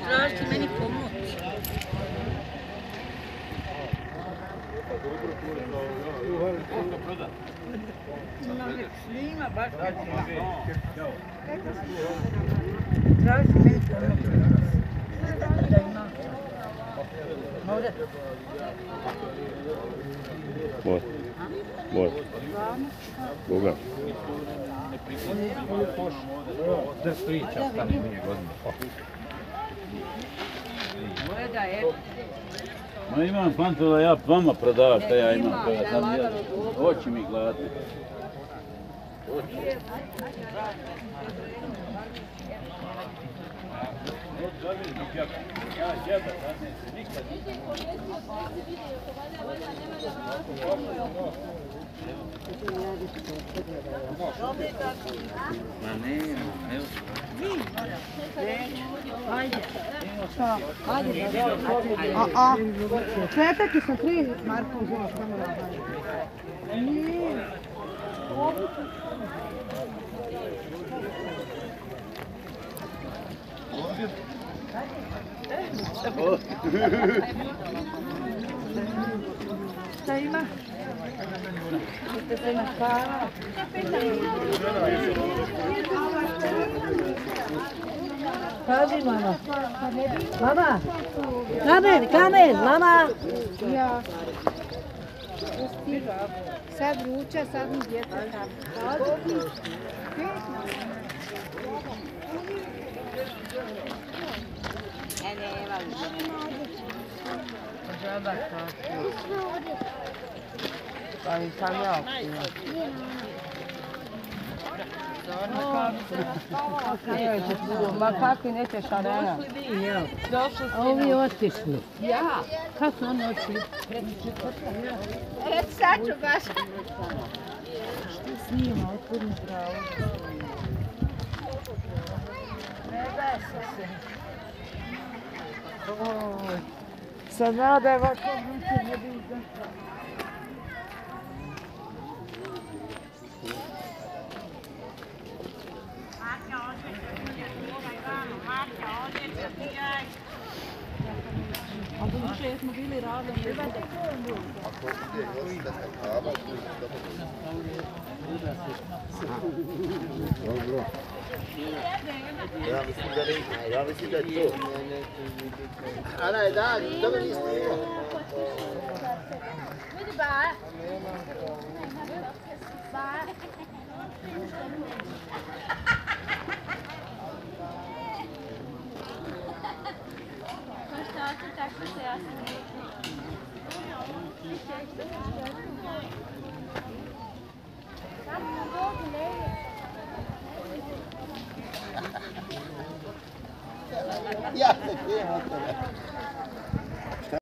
Tražite meni pomoć. Snima baš tražite meni pomoć. Da ima. Može? Može. Boga. Da priča, stani mi godinu. Ma imam plantu da ja vama prodava šta ja imam. Oči mi gladne. Četaki sam 3 Marko uzela što me radali. Nije. Šta ima? Šta ima kava? Kaži mama. Mama. Kamer, mama. Ja. Sad ruča, sad mi djeca kaži. Ali sam ja ma kako neće šarena? Ovi otišli. Ja? Kako su oni otišli? Sad ću baš. Što snima, otvorni pravo. Ne desa se. Sad nada je ovako odlučio ne bi izašla. A buduće jesmo bili radom. Ja mislim da je to. Ana je da, dobro nisi snimao. Vidi ba. Ba. Tako se ja sam Ja se krijem od toga.